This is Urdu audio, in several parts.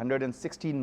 116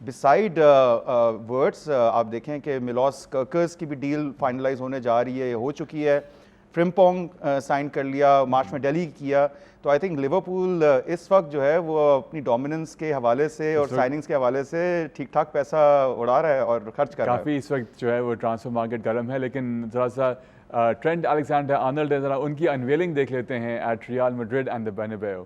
بسائڈ ورڈس آپ دیکھیں کہ میلوس کرکرز کی بھی ڈیل فائنلائز ہونے جا رہی ہے، ہو چکی ہے، فرمپونگ سائن کر لیا، مارچ میں ڈیلی کیا. تو آئی تھنک لیورپول اس وقت جو ہے وہ اپنی ڈومیننس کے حوالے سے اور سائننگس کے حوالے سے ٹھیک ٹھاک پیسہ اڑا رہا ہے اور خرچ کر رہا ہے. کافی اس وقت جو ہے وہ ٹرانسفر مارکیٹ گرم ہے، لیکن ذرا سا ٹرینٹ الیگزینڈر آرنولڈ ہے، ذرا ان کی انویلنگ دیکھ لیتے ہیں at Real Madrid and the Bernabeu.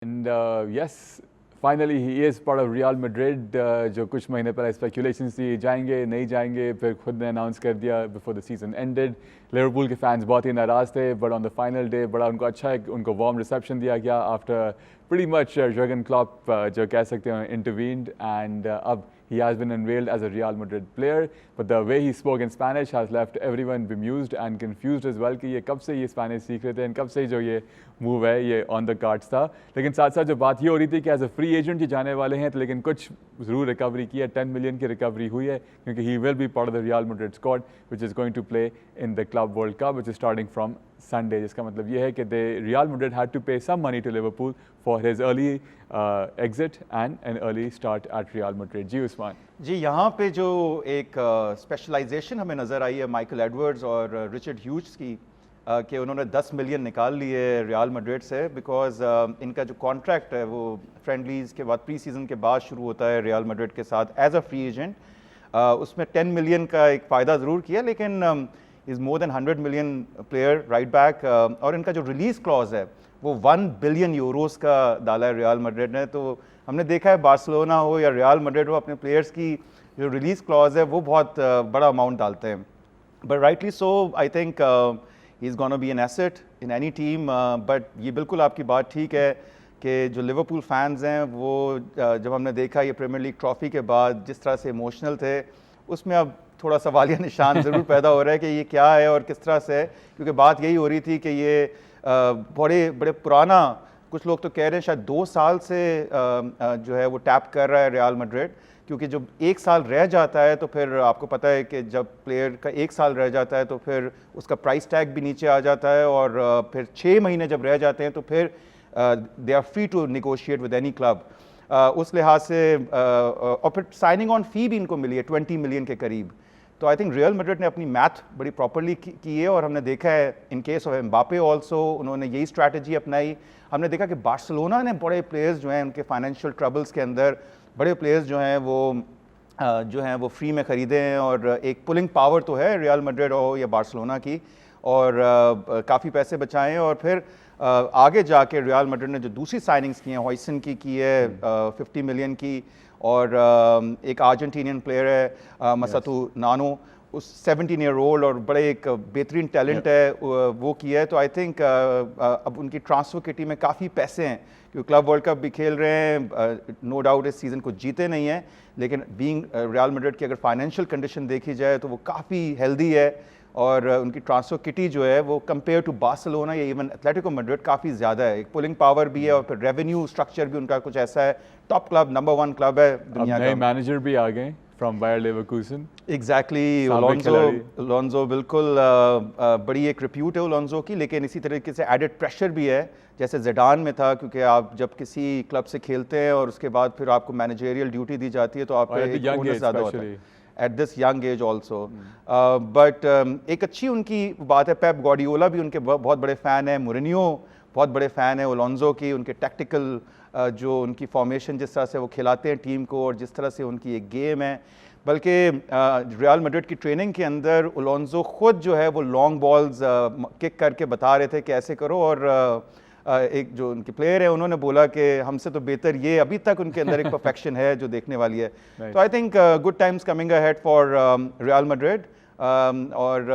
And yes finally he is part of Real Madrid. جو کچھ مہینے پہلے اسپیکولیشنس تھی جائیں گے نہیں جائیں گے، پھر خود نے اناؤنس کر دیا before the season ended. Liverpool کے فینس بہت ہی ناراض تھے، but on the final day بڑا ان کو اچھا ان کو وارم ریسیپشن دیا گیا after pretty much Jurgen Klopp جو کہہ سکتے ہیں intervened, and اب he has been unveiled as a Real Madrid player, but the way he spoke in Spanish has left everyone bemused and confused as well کہ یہ کب سے یہ اسپینش سیکھ رہے تھے، کب سے جو یہ موو ہے یہ آن دا کارڈس تھا. لیکن ساتھ ساتھ جو بات یہ ہو رہی تھی کہ ایز اے فری ایجنٹ یہ جانے والے ہیں، لیکن کچھ ضرور ریکوری کی ہے، 10 ملین کی ریکوری ہوئی ہے، کیونکہ he will be part of the Real Madrid squad which is going to play in the club world cup which is starting from Sunday. جس کا مطلب یہ ہے کہ Real Madrid had to pay some money to Liverpool for his early exit and an early start at Real Madrid. جی عثمان. جی یہاں پہ جو ایک اسپیشلائزیشن ہمیں نظر آئی ہے مائیکل ایڈورڈز اور رچرڈ ہیوجز کی، کہ انہوں نے 10 ملین نکال لیے ریال میڈرڈ سے، بیکاز ان کا جو کانٹریکٹ ہے وہ فرینڈلیز کے بعد پری سیزن کے بعد شروع ہوتا ہے ریال میڈرڈ کے ساتھ ایز اے فری ایجنٹ. اس میں 10 ملین کا ایک فائدہ ضرور کیا، لیکن از مور دین 100 ملین پلیئر رائٹ بیک. اور ان کا جو ریلیز کلوز ہے وہ 1 بلین یوروز کا ڈالا ہے ریال میڈرڈ نے. تو ہم نے دیکھا ہے بارسلونا ہو یا ریال میڈرڈ ہو، اپنے پلیئرس کی جو ریلیز کلوز ہے وہ بہت بڑا اماؤنٹ ڈالتے ہیں. But rightly so I think he is gonna be an asset in any team. But یہ بالکل آپ کی بات ٹھیک ہے کہ جو لیورپول فینز ہیں وہ جب ہم نے دیکھا یہ پریمیئر لیگ ٹرافی کے بعد جس طرح سے ایموشنل تھے، اس میں اب تھوڑا سوالیہ نشان ضرور پیدا ہو رہا ہے کہ یہ کیا ہے اور کس طرح سے ہے. کیونکہ بات یہی ہو رہی تھی کہ یہ بڑے پرانا، کچھ لوگ تو کہہ رہے ہیں شاید 2 سال سے جو ہے وہ ٹیپ کر رہا ہے ریال میڈرڈ. کیونکہ جب 1 سال رہ جاتا ہے تو پھر آپ کو پتہ ہے کہ جب پلیئر کا 1 سال رہ جاتا ہے تو پھر اس کا پرائس ٹیگ بھی نیچے آ جاتا ہے، اور پھر 6 مہینے جب رہ جاتے ہیں تو پھر they are free to negotiate with any club. اس لحاظ سے اور پھر سائننگ آن فی بھی ان کو ملی ہے 20 ملین کے قریب. تو آئی تھنک ریئل میڈرڈ نے اپنی میتھ بڑی پراپرلی کی ہے، اور ہم نے دیکھا ہے ان کیس آف امباپے آلسو انہوں نے یہی اسٹریٹجی اپنائی. ہم نے دیکھا کہ بارسلونا نے بڑے پلیئرز جو ہیں ان کے فائنینشیل ٹربلز کے اندر بڑے پلیئرز جو ہیں وہ فری میں خریدے ہیں، اور ایک پولنگ پاور تو ہے ریال میڈرڈ ہو یا بارسلونا کی، اور کافی پیسے بچائے ہیں. اور پھر آگے جا کے ریال میڈرڈ نے جو دوسری سائننگز کی ہیں، ہوئسن کی ہے 50 ملین کی، اور ایک ارجنٹینین پلیئر ہے مساتو نانو، اس 17 ایئر اولڈ اور بڑے ایک بہترین ٹیلنٹ ہے وہ کیا ہے. تو آئی تھنک اب ان کی ٹرانسفر کٹی میں کافی پیسے ہیں، کیونکہ کلب ورلڈ کپ بھی کھیل رہے ہیں. نو ڈاؤٹ اس سیزن کو جیتے نہیں ہیں، لیکن بینگ ریال میڈرڈ کی اگر فائنینشیل کنڈیشن دیکھی جائے تو وہ کافی ہیلدی ہے، اور ان کی ٹرانسفر کٹی جو ہے وہ کمپیئر ٹو بارسلونا یا ایون ایتلیٹیکو میڈرڈ کافی زیادہ ہے. ایک پولنگ پاور بھی ہے، اور پھر ریونیو اسٹرکچر بھی ان کا کچھ ایسا ہے، ٹاپ کلب نمبر 1 کلب ہے دنیا کا. نئے مینیجر بھی آ گئے فرام بائر لیورکوزن. ایگزیکٹلی الونزو بالکل بڑی ایک ریپیوٹ ہے الونزو کی، لیکن اسی طریقے سے ایڈڈ پریشر بھی ہے جیسے زیڈان میں تھا، کیونکہ آپ جب کسی کلب سے کھیلتے ہیں اور اس کے بعد پھر آپ کو مینیجریل ڈیوٹی دی جاتی ہے تو آپ پہ ایک اونس زیادہ ہوتا ہے at this young age also. But ایک اچھی ان کی بات ہے، پیپ گواردیولا بھی ان کے بہت بڑے فین ہیں، مورینیو بہت بڑے فین ہیں الونزو کی. ان کے ٹیکٹیکل جو ان کی فارمیشن جس طرح سے وہ کھلاتے ہیں ٹیم کو، اور جس طرح سے ان کی ایک گیم ہے، بلکہ ریال میڈرڈ کی ٹریننگ کے اندر الونزو خود جو ہے وہ لانگ بالز کک کر کے بتا رہے تھے کہ ایسے کرو، اور ایک جو ان کے پلیئر ہیں انہوں نے بولا کہ ہم سے تو بہتر یہ، ابھی تک ان کے اندر ایک پرفیکشن ہے جو دیکھنے والی ہے. تو I think good Times coming ahead for Real Madrid. اور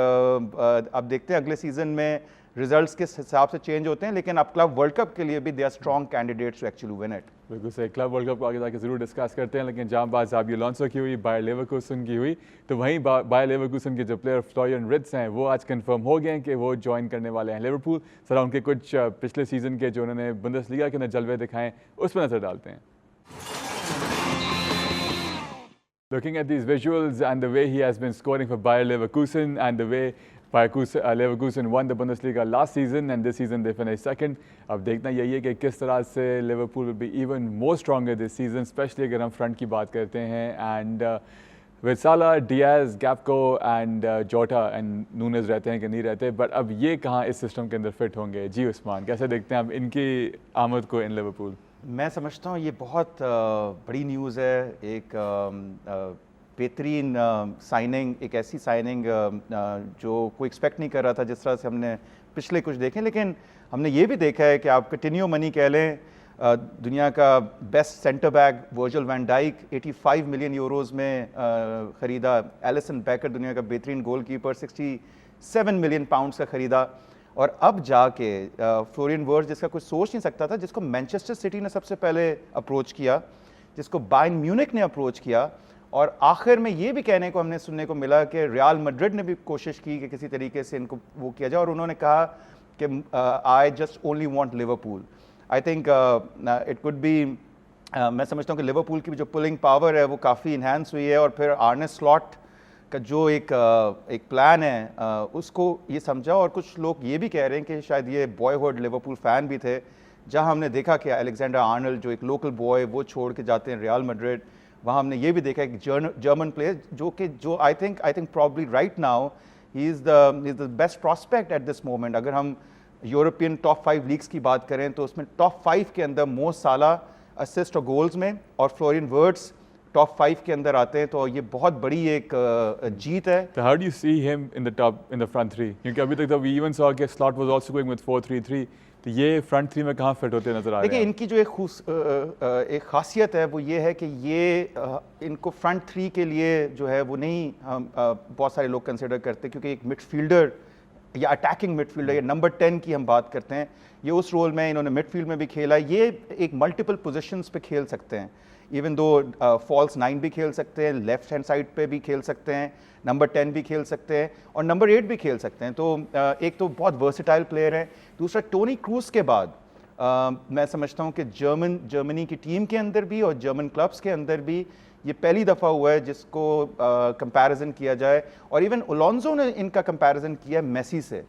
اب دیکھتے ہیں اگلے سیزن میں ریزلٹس کس حساب سے چینج ہوتے ہیں، لیکن اب کلب ورلڈ کپ کے لیے بھی they are strong candidates to actually win it. بالکل صحیح. کلب ورلڈ کپ کو آگے جا کے ضرور ڈسکس کرتے ہیں، لیکن جہاں بات زابی الونسو کی ہوئی، بائر لیورکوزن کی ہوئی، تو وہیں بائر لیورکوزن کے جو پلیئر فلوریان ورتز ہیں وہ آج کنفرم ہو گئے ہیں کہ وہ جوائن کرنے والے ہیں لیورپول. ذرا ان کے کچھ پچھلے سیزن کے جو انہوں نے بندس لیگا کے اندر جلوے دکھائیں اس پہ نظر ڈالتے ہیں. Looking at these visuals and the way he has been scoring for Bayer Leverkusen and the way Leverkusen won the Bundesliga last season and this season they finished second. اب دیکھنا یہی ہے کہ کس طرح سے Liverpool will be even more stronger this season, especially اگر ہم فرنٹ کی بات کرتے ہیں. And with Salah, Diaz, Gakpo and Jota and Nunes رہتے ہیں کہ نہیں رہتے, بٹ اب یہ کہاں اس سسٹم کے اندر فٹ ہوں گے؟ جی عثمان, کیسے دیکھتے ہیں اب ان کی آمد کو ان لیورپول؟ میں سمجھتا ہوں یہ بہت بڑی نیوز ہے, ایک بہترین سائننگ, ایک ایسی سائننگ جو کوئی ایکسپیکٹ نہیں کر رہا تھا جس طرح سے ہم نے پچھلے کچھ دیکھیں. لیکن ہم نے یہ بھی دیکھا ہے کہ آپ کنٹینیو منی کہہ لیں, دنیا کا best centre back Virgil van Dijk 85 million euros میں خریدا, ایلسن بیکر دنیا کا بہترین گول کیپر 67 ملین پاؤنڈز کا خریدا, اور اب جا کے فلورین ورتز جس کا کوئی سوچ نہیں سکتا تھا, جس کو مینچسٹر سٹی نے سب سے پہلے اپروچ کیا, جس کو بائرن میونک نے اپروچ کیا, اور آخر میں یہ بھی کہنے کو ہم نے سننے کو ملا کہ ریال میڈرڈ نے بھی کوشش کی کہ کسی طریقے سے ان کو وہ کیا جائے, اور انہوں نے کہا کہ I just only want Liverpool. I think it could be, میں سمجھتا ہوں کہ لیورپول کی بھی جو پولنگ پاور ہے وہ کافی انہینس ہوئی ہے, اور پھر آرنے سلاٹ کا جو ایک پلان ہے اس کو یہ سمجھا. اور کچھ لوگ یہ بھی کہہ رہے ہیں کہ شاید یہ بوائے ہوڈ لیورپول فین بھی تھے, جہاں ہم نے دیکھا کہ الیگزینڈر آرنلڈ جو ایک لوکل بوائے وہ چھوڑ کے جاتے ہیں ریال میڈرڈ, وہاں ہم نے یہ بھی دیکھا ایک جرمن پلیئر جو I think probably right now he is the best prospect at this moment. اگر ہم یورپین ٹاپ 5 لیگس کی بات کریں تو اس میں ٹاپ 5 کے اندر مو سالہ اسسٹ اور گولز میں, اور فلورین ورتز ٹاپ 5 کے اندر آتے ہیں, تو یہ بہت بڑی ایک جیت ہے. So how do you see him in the front three? کیونکہ ابھی تک we even saw کہ Slot was also going with 4-3-3, تو یہ فرنٹ تھری میں کہاں فٹ ہوتے نظر آ رہے ہیں؟ دیکھیں ان کی جو ایک خاصیت ہے وہ یہ ہے کہ یہ ان کو فرنٹ تھری کے لیے جو ہے وہ نہیں بہت سارے لوگ کنسیڈر کرتے, کیونکہ ایک مڈ فیلڈر یا اٹیکنگ مڈ فیلڈر یا نمبر 10 کی ہم بات کرتے ہیں, یہ اس رول میں انہوں نے مڈ فیلڈ میں بھی کھیلا, یہ ایک ملٹیپل پوزیشنز پہ کھیل سکتے ہیں, ایون دو فالس 9 بھی کھیل سکتے ہیں, لیفٹ ہینڈ سائڈ پہ بھی کھیل سکتے ہیں, نمبر 10 بھی کھیل سکتے ہیں, اور نمبر 8 بھی کھیل سکتے ہیں. تو ایک تو بہت ورسٹائل پلیئر ہے. دوسرا ٹونی کروس کے بعد میں سمجھتا ہوں کہ جرمنی کی ٹیم کے اندر بھی اور جرمن کلبس کے اندر بھی یہ پہلی دفعہ ہوا ہے جس کو کمپیریزن کیا جائے, اور ایون الونزو نے ان کا کمپیریزن کیا ہے میسی سے.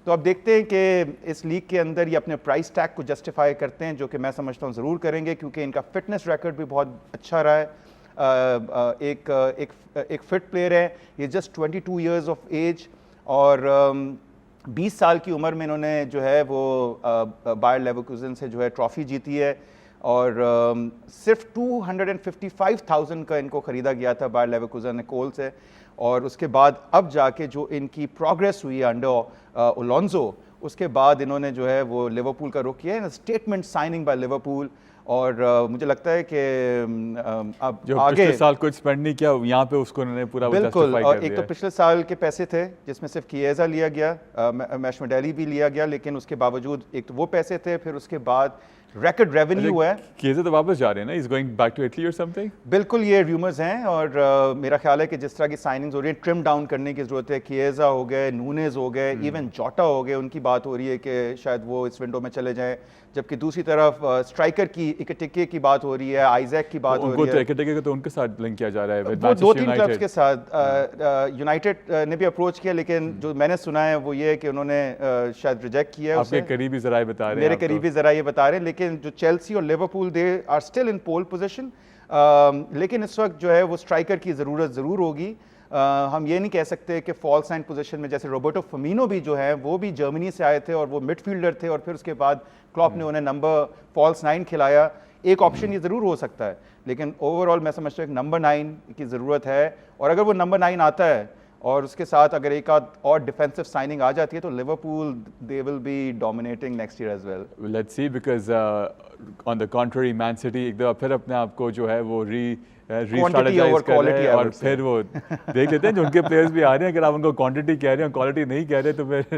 تو اب دیکھتے ہیں کہ اس لیگ کے اندر یہ اپنے پرائس ٹیگ کو جسٹیفائی کرتے ہیں, جو کہ میں سمجھتا ہوں ضرور کریں گے, کیونکہ ان کا فٹنس ریکارڈ بھی بہت اچھا رہا ہے. ایک فٹ پلیئر ہے, یہ جسٹ 22 ایئرز آف ایج, اور 20 سال کی عمر میں انہوں نے جو ہے وہ بائر لیورکوزن سے جو ہے ٹرافی جیتی ہے, اور صرف 255,000 کا ان کو خریدا گیا تھا بائر لیورکوزن نے کول سے. اور اس کے بعد اب جا کے جو ان کی پروگریس ہوئی ہے انڈر الونزو, اس کے بعد انہوں نے جو ہے وہ لیورپول کا رخ کیا ہے, اسٹیٹمنٹ سائننگ بائی لیورپول. اور مجھے لگتا ہے کہ اب جو آگے پچھلے سال کچھ اسپینڈ نہیں کیا, یہاں پہ اس کو انہوں نے پورا بالکل, اور ایک تو پچھلے سال کے پیسے تھے جس میں صرف کیزا لیا گیا, میش میڈیلی بھی لیا گیا, لیکن اس کے باوجود ایک تو وہ پیسے تھے, پھر اس کے بعد ریکارڈ ریونیو ہے. کیزا تو واپس جا رہے ہیں نا, is going back to Italy اور سم تھنگ. بالکل, یہ ریومرز ہیں, اور میرا خیال ہے کہ جس طرح کی سائننگز ہو رہی ہیں ٹرم ڈاؤن کرنے کی ضرورت ہے. کیزا ہو گئے, نونیز ہو گئے, ایون جوٹا ہو گئے, ان کی بات ہو رہی ہے کہ شاید وہ اس ونڈو میں چلے جائیں. جبکہ دوسری طرف اسٹرائکر کی ایکٹیکے کی بات ہو رہی ہے, آئزیک کی بات ہو رہی ہے. ایکٹیکے تو ان کے ساتھ لنک کیا جا رہا ہے, وہ 2-3 کلبس کے ساتھ. یونائٹڈ نے بھی اپروچ کیا, لیکن جو میں نے سنا ہے وہ یہ ہے کہ انہوں نے شاید ریجیکٹ کیا. آپ کے قریبی ذرائع بتا رہے ہیں, میرے قریبی ذرائع یہ بتا رہے ہیں, لیکن جو چیلسی اور Liverpool they are still in pole position. لیکن اس وقت جو ہے وہ اسٹرائکر کی ضرورت ضرور ہوگی. ہم یہ نہیں کہہ سکتے کہ فالس 9 پوزیشن میں, جیسے روبرٹو فرمینو بھی جو ہے وہ بھی جرمنی سے آئے تھے اور وہ مڈ فیلڈر تھے, اور پھر اس کے بعد کلوپ نے انہیں نمبر فالس 9 کھلایا. ایک آپشن یہ ضرور ہو سکتا ہے, لیکن اوور آل میں سمجھتا ہوں کہ نمبر 9 کی ضرورت ہے. اور اگر وہ نمبر 9 آتا ہے اور اس کے ساتھ اگر ایک آدھ اور ڈیفینسو سائننگ آ جاتی ہے تو Liverpool they will be dominating next year as well. Let's see, because on the contrary Man City ایک دفعہ پھر اپنے آپ کو جو ہے وہ ریسٹارٹائز کر رہے ہیں, اور پھر وہ دیکھ لیتے ہیں جو ان کے پلیئرز بھی آ رہے ہیں. اگر آپ ان کو کوانٹٹی کہہ رہے ہیں, کوالٹی نہیں کہہ رہے, تو پھر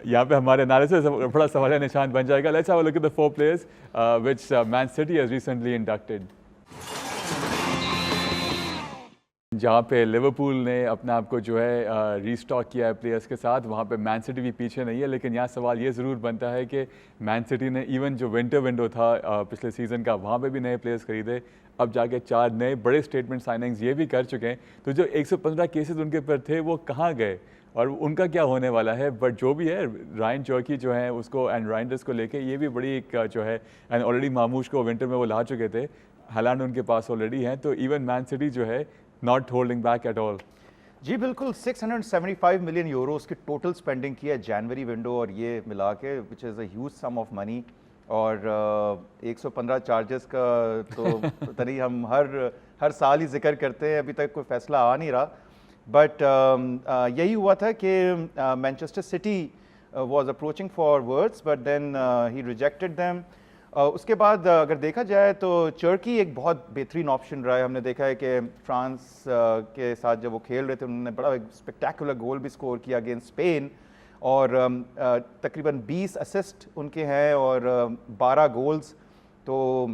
یہاں پہ ہمارے انالیسس بڑا سوال نشان بن جائے گا. Let's have a look at the 4 players which Man City has recently inducted. جہاں پہ لیورپول نے اپنا آپ کو جو ہے ری اسٹاک کیا ہے پلیئرس کے ساتھ, وہاں پہ مین سٹی بھی پیچھے نہیں ہے. لیکن یہاں سوال یہ ضرور بنتا ہے کہ مین سٹی نے ایون جو ونٹر ونڈو تھا پچھلے سیزن کا, وہاں پہ بھی نئے پلیئرس خریدے, اب جا کے 4 نئے بڑے اسٹیٹمنٹ سائننگز یہ بھی کر چکے ہیں. تو جو 115 کیسز ان کے پر تھے وہ کہاں گئے؟ اور ان کا کیا ہونے والا ہے. بٹ جو بھی ہے رائن چرکی جو ہیں اس کو اینڈ رائنڈرز کو لے کے یہ بھی بڑی ایک جو ہے اینڈ آلریڈی ماموش کو ونٹر میں وہ لا چکے تھے, ہالینڈ ان کے پاس آلریڈی ہیں, تو ایون مین سٹی جو ہے not holding back at all. جی بالکل 675 ملین یوروز کی ٹوٹل سپینڈنگ کی ہے جنوری ونڈو اور یہ ملا کے وچ از a huge some of money. اور 115 چارجز کا تو پتہ نہیں ہم ہر سال ہی ذکر کرتے ہیں, ابھی تک کوئی فیصلہ آ نہیں رہا. بٹ یہی ہوا تھا کہ Manchester City was approaching for Wirtz but then he rejected them. اس کے بعد اگر دیکھا جائے تو چرکی ایک بہت بہترین آپشن رہا ہے. ہم نے دیکھا ہے کہ فرانس کے ساتھ جب وہ کھیل رہے تھے انہوں نے بڑا ایک اسپیکٹیکولر گول بھی سکور کیا اگینسٹ اسپین, اور تقریباً 20 اسسٹ ان کے ہیں اور 12 گولز. تو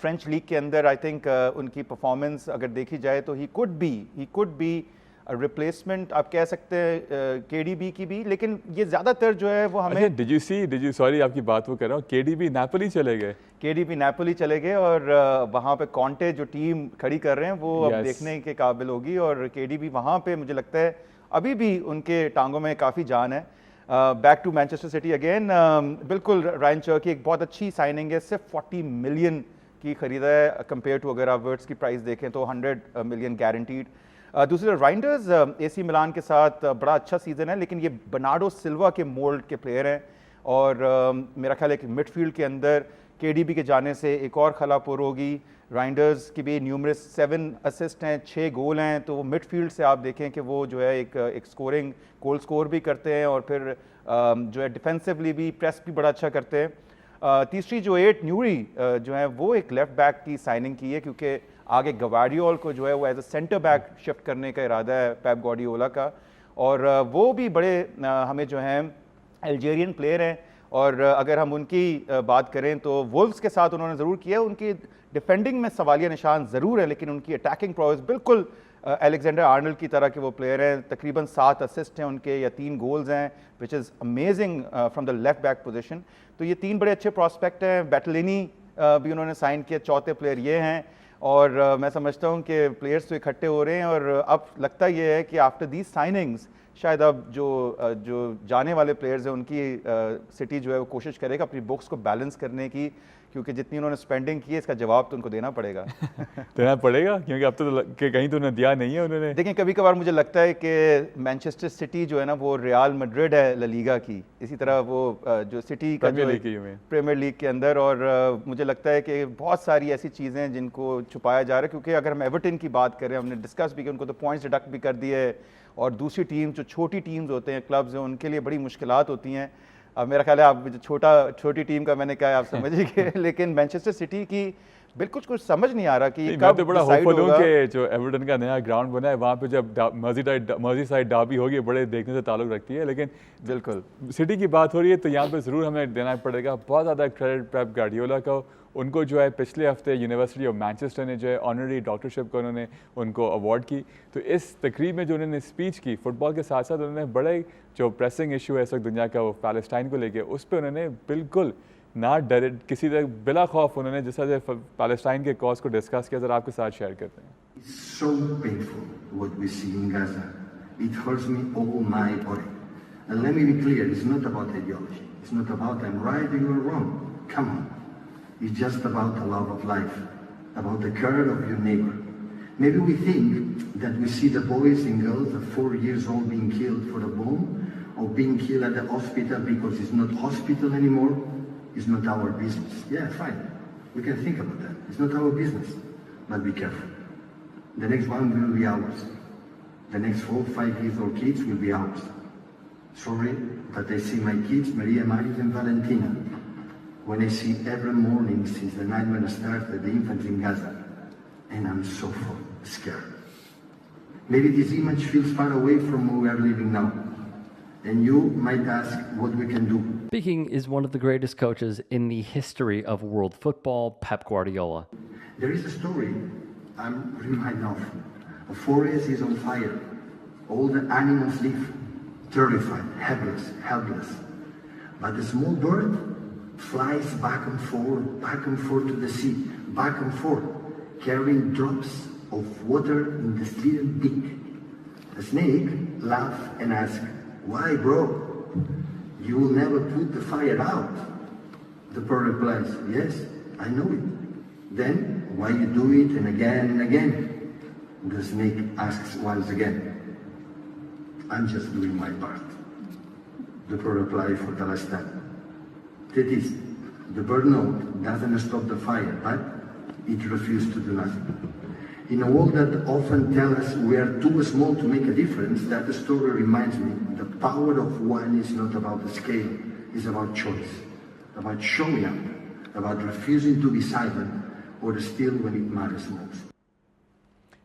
فرینچ لیگ کے اندر آئی تھنک ان کی پرفارمنس اگر دیکھی جائے تو ہی کوڈ بی ریپلیسمنٹ آپ کہہ سکتے ہیں کے ڈی بی کی بھی, لیکن یہ زیادہ تر جو ہے وہ ہمیں سوری آپ کی بات وہ کر رہا ہوں, کے ڈی بی نیپولی چلے گئے اور وہاں پہ کانٹے جو ٹیم کھڑی کر رہے ہیں وہ اب دیکھنے کے قابل ہوگی. اور کے ڈی بی وہاں پہ مجھے لگتا ہے ابھی بھی ان کے ٹانگوں میں کافی جان ہے. Back to Manchester City again, بالکل رائن چرکی ایک بہت اچھی سائننگ ہے, صرف 40 ملین کی خریدا ہے کمپیئر ٹو اگر آپ ورڈس کی پرائز دیکھیں تو 100 ملین گارنٹیڈ. دوسری رائنڈرز اے سی ملان کے ساتھ بڑا اچھا سیزن ہے, لیکن یہ برنارڈو سلوا کے مولڈ کے پلیئر ہیں اور میرا خیال ہے کہ مڈ فیلڈ کے اندر کے ڈی بی کے جانے سے ایک اور خلا پر ہوگی. رائنڈرز کی بھی نیومرس 7 اسسٹ ہیں, 6 گول ہیں, تو وہ مڈ فیلڈ سے آپ دیکھیں کہ وہ جو ہے ایک سکورنگ گول سکور بھی کرتے ہیں اور پھر جو ہے ڈیفینسولی بھی پریس بھی بڑا اچھا کرتے ہیں. تیسری جو 8 نیوری جو ہے وہ ایک لیفٹ بیک کی سائننگ کی ہے کیونکہ آگے گواردیول کو جو ہے وہ as a centre back shift کرنے کا ارادہ ہے پیپ گواردیولا کا, اور وہ بھی بڑے ہمیں جو ہیں الجیرین پلیئر ہیں. اور اگر ہم ان کی بات کریں تو وولفز کے ساتھ انہوں نے ضرور کیا, ان کی ڈیفینڈنگ میں سوالیہ نشان ضرور ہے, لیکن ان کی اٹیکنگ پروگرس بالکل الیگزینڈر آرنلڈ کی طرح کے وہ پلیئر ہیں. تقریباً 7 اسسٹ ہیں ان کے یا 3 گولز ہیں which is amazing from the left back position. تو یہ 3 بڑے اچھے پراسپیکٹ ہیں. بیٹلینی بھی انہوں نے سائن کیا, چوتھے پلیئر یہ ہیں. اور میں سمجھتا ہوں کہ پلیئرز تو اکٹھے ہو رہے ہیں اور اب لگتا یہ ہے کہ آفٹر دیز سائننگز شاید اب جو جانے والے پلیئرز ہیں ان کی سٹی جو ہے وہ کوشش کرے گا اپنی بکس کو بیلنس کرنے کی, کیونکہ جتنی انہوں نے سپینڈنگ کی ہے اس کا جواب تو ان کو دینا پڑے گا. کیونکہ اب تو کہیں تو انہیں دیا نہیں ہے انہوں نے. دیکھیں کبھی کبھار مجھے لگتا ہے کہ مینچسٹر سٹی جو ہے نا وہ ریال میڈرڈ ہے لا لیگا کی, اسی طرح وہ جو سٹی کا پریمیئر لیگ کے اندر. اور مجھے لگتا ہے کہ بہت ساری ایسی چیزیں ہیں جن کو چھپایا جا رہا ہے, کیونکہ اگر ہم ایورٹن کی بات کریں, ہم نے ڈسکس بھی کیا, ان کو تو پوائنٹس ڈیڈکٹ بھی کر دیے, اور دوسری ٹیم جو چھوٹی ٹیمز ہوتے ہیں کلبز ہیں ان کے لیے بڑی مشکلات ہوتی ہیں. اب میرا خیال ہے آپ چھوٹی ٹیم کا میں نے کہا آپ سمجھ گئے, لیکن مینچسٹر سٹی کی بالکل کچھ سمجھ نہیں آ رہا کہ میں تو بڑا ہوپفل ہوں کہ جو ایورٹن کا نیا گراؤنڈ بنا ہے وہاں پہ جب مرسی سائڈ ڈربی ہوگی بڑے دیکھنے سے تعلق رکھتی ہے. لیکن بالکل سٹی کی بات ہو رہی ہے تو یہاں پہ ضرور ہمیں دینا پڑے گا بہت زیادہ کریڈٹ پیپ گواردیولا کو. ان کو جو ہے پچھلے ہفتے یونیورسٹی آف مینچسٹر نے جو ہے آنرری ڈاکٹرشپ کا انہوں نے ان کو اوارڈ کی. تو اس تقریب میں جو انہوں نے اسپیچ کی فٹ بال کے ساتھ ساتھ انہوں نے بڑے جو پریسنگ ایشو ہے اس وقت دنیا کا وہ پیلسٹائن کو لے کے, اس پہ انہوں نے بالکل نہ ڈرے کسی طرح بلا خوف انہوں نے جس طرح سے پیلسٹائن کے کاز کو ڈسکس کیا. ذرا آپ کے ساتھ شیئر کرتے ہیں. It's so painful what we see in Gaza. It hurts me all my body. And let me be clear, it's not about ideology. It's not about I'm right or you're wrong. Come on. It's just about the love of life, about the care of your neighbor. Maybe we think that we see the boys and girls at 4 years old being killed for a bomb or being killed at the hospital because it's not hospital anymore. It's not our business. Yeah, fine. We can think about that. It's not our business. But be careful. The next one will be ours. The next 4, 5 years old kids will be ours. Sorry, but I see my kids, Maria, Marius and Valentina, when I see every morning since the nightmare started, the infants in Gaza. And I'm so scared. Maybe this image feels far away from where we are living now. And you might ask what we can do. Speaking is one of the greatest coaches in the history of world football, Pep Guardiola. There is a story I'm reminded of. A forest is on fire. All the animals live, terrified, helpless. But a small bird flies back and forth to the sea, back and forth, carrying drops of water in this little beak. A snake laugh and ask, why, bro? You will never put the fire out. The pro replies, yes, I know it. Then, why you do it and and again? The snake asks once again, I'm just doing my part. The pro replies for the last time, that is, the burnout doesn't stop the fire, but it refuses to do nothing. In a world that often tells us we are too small to make a difference, that story reminds me the power of one is not about the scale, it's about choice, about showing up, about refusing to be silent or still when it matters most.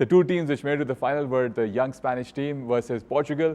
The two teams which made it to the final were the young Spanish team versus Portugal,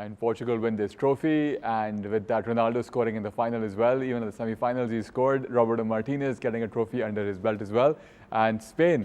And Portugal win this trophy, and with that Ronaldo scoring in the final as well. Even in the semi-finals he scored. Roberto Martinez getting a trophy under his belt as well. And Spain,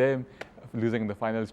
them losing in the finals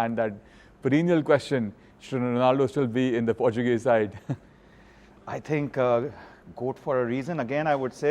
And that perennial question, should Ronaldo still be in the Portuguese side? I think goat for a reason again I would say.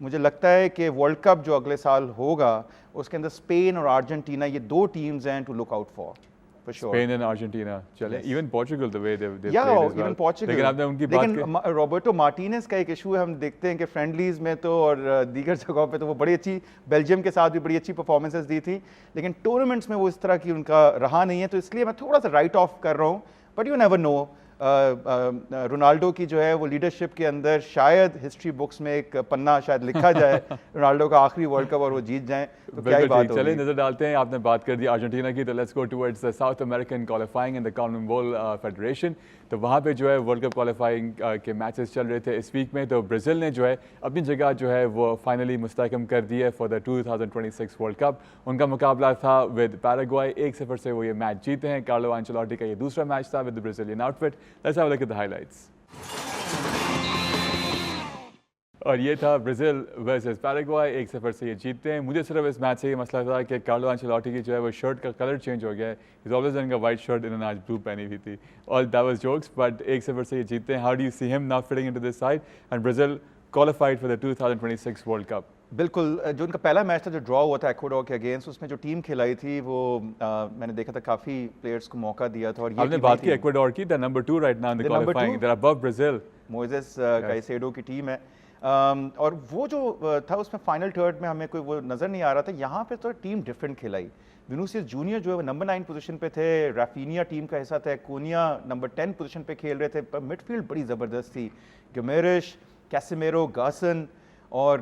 مجھے لگتا ہے کہ ورلڈ کپ جو اگلے سال ہوگا اس کے اندر اسپین اور ارجنٹینا یہ دو ٹیمز ہیں to look out for sure. Spain and Argentina چلیں even Portugal the way they played as well. even Portugal. لیکن آپ نے ان کی بات لیکن روبرٹو مارٹینز کا ایک ایشو ہے, ہم دیکھتے ہیں کہ فرینڈلیز میں تو اور دیگر جگہوں پہ تو وہ بڑی اچھی بیلجیم کے ساتھ بھی بڑی اچھی پرفارمنسز دی تھی, لیکن ٹورنامنٹس میں وہ اس طرح کی ان کا رہا نہیں ہے, تو اس لیے میں تھوڑا سا رائٹ آف کر رہا ہوں. But you never know, Ronaldo کی جو ہے وہ لیڈرشپ کے اندر شاید ہسٹری بکس میں ایک پنا شاید لکھا جائے رونالڈو کا آخری ورلڈ کپ اور وہ جیت جائیں, تو کیا ہی بات ہوگی. چلیں نظر ڈالتے ہیں, آپ نے بات کر دی ارجنٹینا کی, تو let's go towards the south American qualifying in the CONMEBOL federation. تو وہاں پہ جو ہے ورلڈ کپ کوالیفائنگ کے میچز چل رہے تھے اس ویک میں, تو برازیل نے جو ہے اپنی جگہ جو ہے وہ فائنلی مستحکم کر دی ہے فار دا 2026 ورلڈ کپ. ان کا مقابلہ تھا ود پیراگوائے, 1-0 سے وہ یہ میچ جیتے ہیں. کارلو انچیلوٹی کا یہ دوسرا میچ تھا ود برازیلین آؤٹ فٹ. Let's have a look at the highlights. اور یہ تھا برازیل ورسز پیراگوائے, 1-0 سے یہ جیتتے ہیں. مجھے صرف اس میچ سے یہ مسئلہ تھا کہ کارلو انچیلوٹی کی جو ہے وہ شرٹ کا کلر چینج ہو گیا ہے. He is always wearing a white shirt, انہوں نے آج بلو پہنی ہوئی تھی. All that was jokes, but 1-0 سے یہ جیتتے ہیں. ہاؤ ڈو یو سی ہم now fitting into this side and Brazil qualified for the 2026 world cup? بالکل, جو ان کا پہلا میچ تھا جو ڈرا ہوا تھا ایکواڈور کے اگینسٹ, اس میں جو ٹیم کھلائی تھی وہ میں نے دیکھا تھا کافی پلیئرس کو موقع دیا تھا. اور یہ آپ نے بات کی ایکواڈور کی, they're number 2 right now in the qualifying, they're above Brazil. موئزس کائسیڈو کی ٹیم ہے, اور وہ جو تھا اس میں فائنل تھرڈ میں ہمیں کوئی وہ نظر نہیں آ رہا تھا. یہاں پہ تو ٹیم ڈفرینٹ کھلائی. وینیسیوس جونیئر جو ہے وہ نمبر 9 پوزیشن پہ تھے, رافینیا ٹیم کا حصہ تھا, کونیا نمبر 10 پوزیشن پہ کھیل رہے تھے. مڈ فیلڈ بڑی زبردست تھی, گمیرش, کیسیمیرو, گاسن, اور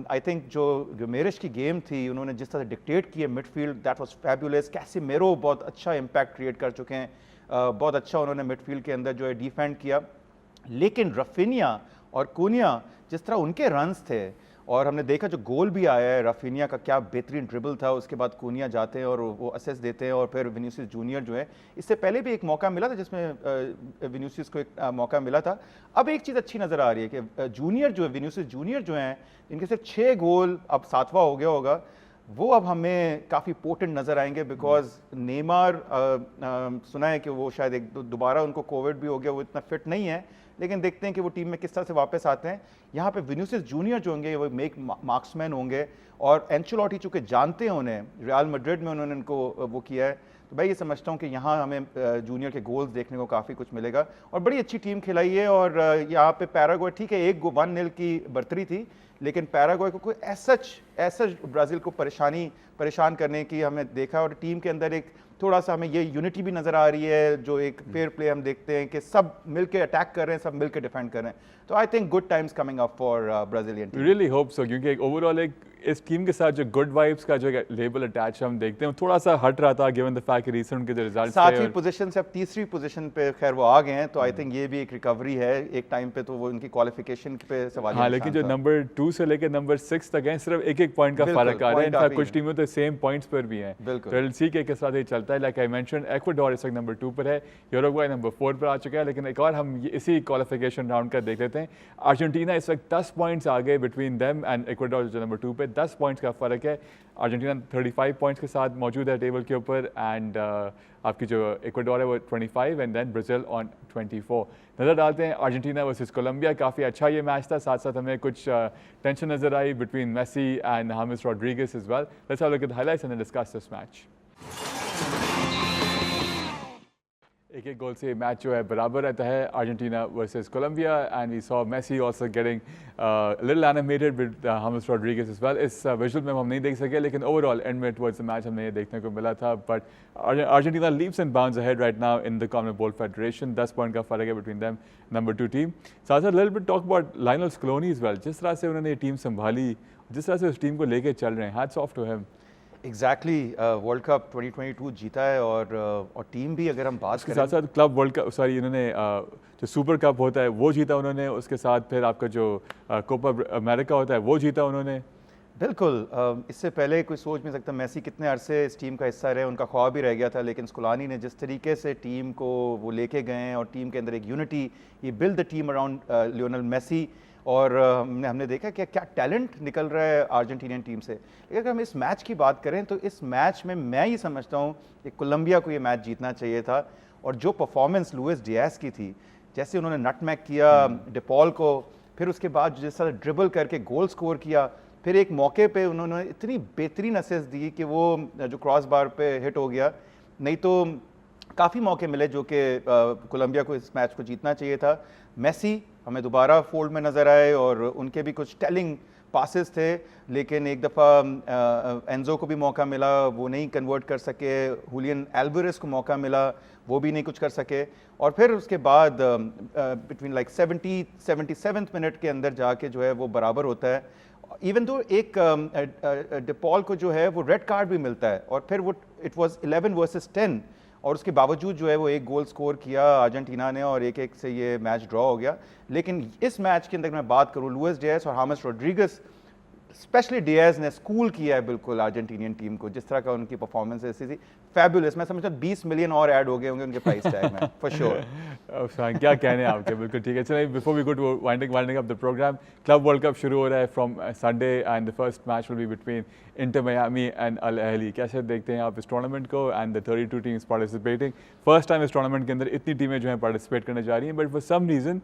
آئی تھنک جو گمیرش کی گیم تھی انہوں نے جس طرح ڈکٹیٹ کی ہے midfield, that was fabulous. Casemiro بہت اچھا امپیکٹ کریٹ کر چکے ہیں, بہت اچھا انہوں نے مڈ فیلڈ کے اندر جو ہے ڈیفینڈ کیا. لیکن رافینیا اور کونیا جس طرح ان کے رنز تھے, اور ہم نے دیکھا جو گول بھی آیا ہے رافینیا کا, کیا بہترین ڈربل تھا, اس کے بعد کونیا جاتے ہیں اور وہ اسسٹ دیتے ہیں. اور پھر وینیسیوس جونیئر جو ہے, اس سے پہلے بھی ایک موقع ملا تھا جس میں وینیسیوس کو ایک موقع ملا تھا. اب ایک چیز اچھی نظر آ رہی ہے کہ جونیئر جو ہے, وینیسیوس جونیئر جو ہیں, ان کے صرف 6 گول, اب 7واں ہو گیا ہوگا, وہ اب ہمیں کافی پورٹنٹ نظر آئیں گے. بیکاز نیمار سنا ہے کہ وہ شاید ایک دوبارہ ان کو کووڈ بھی ہو گیا, وہ اتنا فٹ نہیں ہے, لیکن دیکھتے ہیں کہ وہ ٹیم میں کس طرح سے واپس آتے ہیں. یہاں پہ وینیسیوس جونیئر جو ہوں گے وہ میک مارکس مین ہوں گے, اور انچیلوٹی چونکہ جانتے ہیں انہیں, ریال میڈرڈ میں انہوں نے ان کو وہ کیا ہے, تو میں یہ سمجھتا ہوں کہ یہاں ہمیں جونیئر کے گولز دیکھنے کو کافی کچھ ملے گا. اور بڑی اچھی ٹیم کھلائی ہے. اور یہاں پہ پیراگوئے ٹھیک ہے 1-0 کی برتری تھی, لیکن پیراگوئے کو کوئی ایسا برازیل کو پریشان کرنے کی ہمیں دیکھا. اور ٹیم کے اندر ایک تھوڑا سا ہمیں یہ یونٹی بھی نظر آ رہی ہے, جو ایک فیئر پلے ہم دیکھتے ہیں کہ سب مل کے اٹیک کر رہے ہیں, سب مل کے ڈیفینڈ کر رہے ہیں. تو I think good Times coming up for Brazilian team. Really hope so, کیونکہ ایک اوور آل ایک اس ٹیم کے ساتھ جو گڈ وائبس کا جو لیبل اٹیچ ہم دیکھتے ہیں تھوڑا سا ہٹ رہا تھا گیون دا فیکٹ کہ ریسنٹ کے جو ریزلٹس تھے, 7ویں پوزیشن سے اب 3ری پوزیشن پہ خیر وہ آ گئے ہیں. تو آئی تھنک یہ بھی ایک ریکوری ہے. ایک ٹائم پہ تو وہ ان کی کوالیفیکیشن پہ سوال, ہاں, لیکن جو نمبر 2 سے لے کے نمبر 6 تک ہیں صرف ایک پوائنٹ کا فرق آ رہا ہے. انفیکٹ کچھ ٹیموں تو سیم پوائنٹس پر بھی ہیں. تو ویل سی کہ کس طرح سے چلتا ہے. لائک آئی مینشن ایکواڈور اس وقت نمبر 2 پر ہے, یوروگوائے نمبر 4 پر آ چکا ہے. لیکن ایک اور ہم اسی کوالیفیکیشن راؤنڈ کا دیکھ لیتے ہیں. ارجنٹینا اس وقت 10 پوائنٹس آگے بٹوین دیم اینڈ ایکواڈور جو نمبر 2 پہ, 10 پوائنٹس کا فرق ہے. ارجنٹینا 35 پوائنٹس کے ساتھ موجود ہے ٹیبل کے اوپر, اینڈ آپ کی جو ایکواڈور ہے وہ 25, اینڈ دین برازیل آن 24. نظر ڈالتے ہیں ارجنٹینا ورسز کولمبیا. کافی اچھا یہ میچ تھا, ساتھ ساتھ ہمیں کچھ ٹینشن نظر آئی between Messi and James Rodriguez as well. Let's have a look at the highlights and discuss this match. ایک گول سے میچ جو ہے برابر رہتا ہے Argentina versus Colombia, and we saw Messi also getting little animated with James Rodriguez as well. اس ویژول میں ہم نہیں دیکھ سکے, لیکن اوور آل اینڈ میں ٹورڈز دا میچ ہمیں یہ دیکھنے کو ملا تھا. But Argentina leaps and bounds ahead right now in the CONMEBOL federation. 10 point کا فرق ہے بٹوین دیم, نمبر 2 ٹیم. ساتھ ساتھ little bit talk about Lionel Scaloni as well. جس طرح سے انہوں نے یہ ٹیم سنبھالی, جس طرح سے اس ٹیم کو لے کے چل رہے ہیں, hats off to him. Exactly, world cup 2022 جیتا ہے, اور ٹیم بھی اگر ہم بات کریں, ساتھ ساتھ کلب ورلڈ کپ, سوری انہوں نے جو سپر کپ ہوتا ہے وہ جیتا انہوں نے, اس کے ساتھ پھر آپ کا جو کوپا امریکہ ہوتا ہے وہ جیتا انہوں نے. بالکل, اس سے پہلے کوئی سوچ نہیں سکتا میسی کتنے عرصے اس ٹیم کا حصہ رہے, ان کا خواب بھی رہ گیا تھا. لیکن اسکولانی نے جس طریقے سے ٹیم کو وہ لے کے گئے ہیں, اور ٹیم کے اندر ایک یونٹی, یہ build the team around Lionel Messi. اور ہم نے دیکھا کہ کیا ٹیلنٹ نکل رہا ہے ارجنٹینین ٹیم سے. لیکن اگر ہم اس میچ کی بات کریں تو اس میچ میں یہ سمجھتا ہوں کہ کولمبیا کو یہ میچ جیتنا چاہیے تھا. اور جو پرفارمنس لوئس ڈیاز کی تھی, جیسے انہوں نے نٹ میک کیا ڈیپول کو, پھر اس کے بعد جس طرح ڈربل کر کے گول سکور کیا, پھر ایک موقع پہ انہوں نے اتنی بہترین اسسٹ دی کہ وہ جو کراس بار پہ ہٹ ہو گیا. نہیں تو کافی موقع ملے جو کہ کولمبیا کو اس میچ کو جیتنا چاہیے تھا. میسی ہمیں دوبارہ فولڈ میں نظر آئے اور ان کے بھی کچھ ٹیلنگ پاسز تھے, لیکن ایک دفعہ اینزو کو بھی موقع ملا, وہ نہیں کنورٹ کر سکے. ہولین الویرز کو موقع ملا, وہ بھی نہیں کچھ کر سکے. اور پھر اس کے بعد بٹوین لائک 77 منٹ کے اندر جا کے جو ہے وہ برابر ہوتا ہے. ایون دو ایک ڈپال کو جو ہے وہ ریڈ کارڈ بھی ملتا ہے, اور پھر وہ اٹ واز 11 versus 10, اور اس کے باوجود جو ہے وہ ایک گول سکور کیا ارجنٹینا نے, اور 1-1 سے یہ میچ ڈرا ہو گیا. لیکن اس میچ کے اندر میں بات کروں, لوئس ڈیاز اور ہامس روڈریگز, اسپیشلی ڈیاز نے اسکول کیا ہے بالکل ارجنٹینین ٹیم کو. جس طرح کا ان کی پرفارمنس ایسی تھی, فیبولس. میں سمجھتا ہوں 20 ملین اور ایڈ ہو گئے ہوں گے ان کے پرائز ٹیگ میں فار شیور. کیا کہنے ہیں آپ کے, بالکل ٹھیک ہے. چلیں before we go to winding up the programme, club world cup شروع ہو رہا ہے from Sunday and the first match will be between Inter Miami and Al Ahly. کیسے دیکھتے ہیں آپ اس ٹورنامنٹ کو and the 32 teams participating? First time اس ٹورنامنٹ کے اندر اتنی ٹیمیں جو ہیں پارٹیسپیٹ کرنے جا رہی ہیں, but for some reason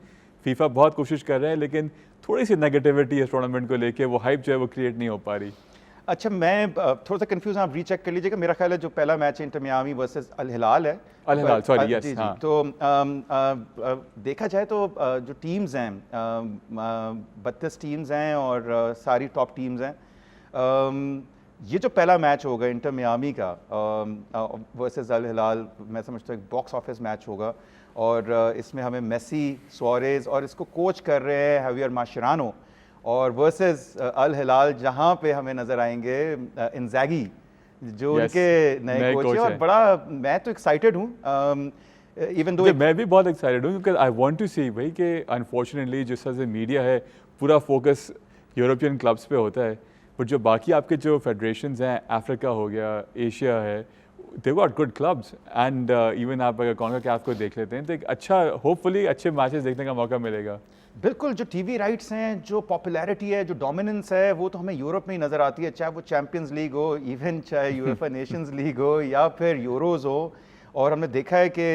FIFA بہت کوشش کر رہے ہیں, لیکن تھوڑی سی نیگیٹیوٹی اس ٹورنامنٹ کو لے کے, وہ ہائپ جو ہے وہ کریٹ نہیں ہو پا رہی. اچھا, میں تھوڑا سا کنفیوز ہوں, آپ ری چیک کر لیجیے گا. میرا خیال ہے جو پہلا میچ ہے انٹر میامی ورسز الہلال ہے. الہلال, سوری, یس. جی. تو دیکھا جائے تو جو ٹیمز ہیں 32 ٹیمز ہیں اور ساری ٹاپ ٹیمز ہیں. یہ جو پہلا میچ ہوگا انٹر میامی کا ورسز الہلال, میں سمجھتا ہوں ایک باکس آفس میچ ہوگا, اور اس میں ہمیں میسی, سوارز, اور اس کو کوچ کر رہے ہیں ہیویئر ماسچرانو, اور ورسز الہلال جہاں پہ ہمیں نظر آئیں گے انزاگی جو ان کے نئے کوچ ہیں. اور بڑا میں تو ایکسائٹیڈ ہوں, ایون دو میں بھی بہت ایکسائٹیڈ ہوں, کیونکہ آئی وانٹ ٹو سی بھائی کہ انفارچونیٹلی جس طرح سے میڈیا ہے پورا فوکس یورپین کلبس پہ ہوتا ہے, بٹ جو باقی آپ کے جو فیڈریشنز ہیں, افریقہ ہو گیا, ایشیا ہے, they got good clubs. And even آپ اگر کانکاکیف کو دیکھ لیتے ہیں تو ایک اچھا, ہوپ فلی اچھے میچز دیکھنے کا موقع ملے گا. بالکل. جو ٹی وی رائٹس ہیں, جو پاپولیرٹی ہے, جو ڈومیننس ہے, وہ تو ہمیں یورپ میں ہی نظر آتی ہے, چاہے وہ چیمپئنز لیگ ہو, ایون چاہے یویفا نیشنز لیگ ہو, یا پھر یوروز ہو. اور ہم نے دیکھا ہے کہ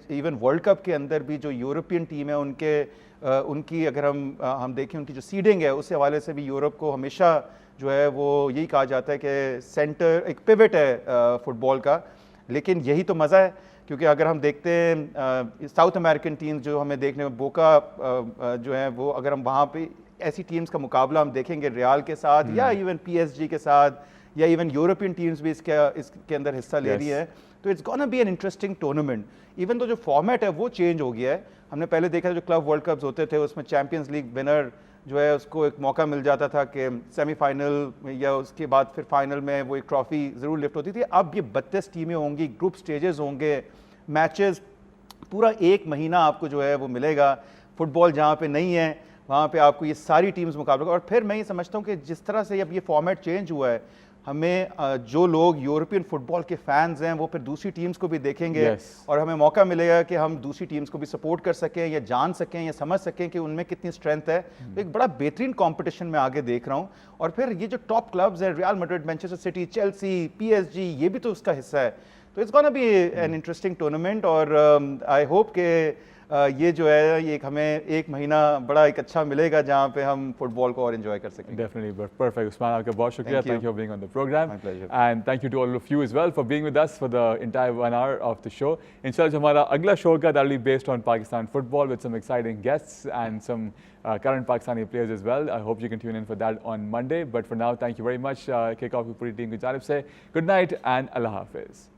ایون ورلڈ کپ کے اندر بھی جو یورپین ٹیم ہے ان کی اگر ہم دیکھیں ان کی جو سیڈنگ ہے, اس حوالے سے بھی یورپ کو ہمیشہ جو ہے وہ یہی کہا جاتا ہے کہ سینٹر ایک پیوٹ ہے فٹ بال کا. لیکن یہی تو مزہ ہے, کیونکہ اگر ہم دیکھتے ہیں ساؤتھ امریکن ٹیمز جو ہمیں دیکھنے میں, بوکا جو ہیں وہ, اگر ہم وہاں پہ ایسی ٹیمز کا مقابلہ ہم دیکھیں گے ریال کے ساتھ, یا ایون پی ایس جی کے ساتھ, یا ایون یورپین ٹیمز بھی اس کے اندر حصہ لے رہی ہے, تو it's gonna be an interesting tournament. Even though جو فارمیٹ ہے وہ چینج ہو گیا ہے. ہم نے پہلے دیکھا جو کلب ورلڈ کپس ہوتے تھے, اس میں چیمپئنز لیگ ونر جو ہے اس کو ایک موقع مل جاتا تھا کہ سیمی فائنل یا اس کے بعد پھر فائنل میں وہ ایک ٹرافی ضرور لفٹ ہوتی تھی. اب یہ 32 ٹیمیں ہوں گی, گروپ سٹیجز ہوں گے, میچز پورا 1 مہینہ آپ کو جو ہے وہ ملے گا. فٹ بال جہاں پہ نہیں ہے وہاں پہ آپ کو یہ ساری ٹیمز مقابلہ. اور پھر میں یہ سمجھتا ہوں کہ جس طرح سے اب یہ فارمیٹ چینج ہوا ہے, ہمیں جو لوگ یورپین فٹ بال کے فینز ہیں وہ پھر دوسری ٹیمز کو بھی دیکھیں گے, اور ہمیں موقع ملے گا کہ ہم دوسری ٹیمز کو بھی سپورٹ کر سکیں, یا جان سکیں, یا سمجھ سکیں کہ ان میں کتنی اسٹرینتھ ہے. تو ایک بڑا بہترین کمپٹیشن میں آگے دیکھ رہا ہوں. اور پھر یہ جو ٹاپ کلبز ہیں, Real Madrid, Manchester City, Chelsea, P S G, یہ بھی تو اس کا حصہ ہے. تو it's gonna be an interesting tournament, اور آئی ہوپ کہ یہ جو ہے یہ ہمیں 1 مہینہ بڑا ایک اچھا ملے گا جہاں پہ ہم فٹ بال کو اور انجوائے کر سکیں. Definitely, perfect. عثمان, آپ کا بہت شکریہ. Thank you for being on the programme, and thank you to all of you as well for being with us for the entire 1 hour of the show. انشاءاللہ جو ہمارا اگلا شو کا that will be based on Pakistan football with some exciting guests and some current Pakistani players as well. I hope you can tune in for that on Monday. But for now, thank you very much. Kick off کی پوری ٹیم کی جانب سے گڈ نائٹ اینڈ اللہ حافظ.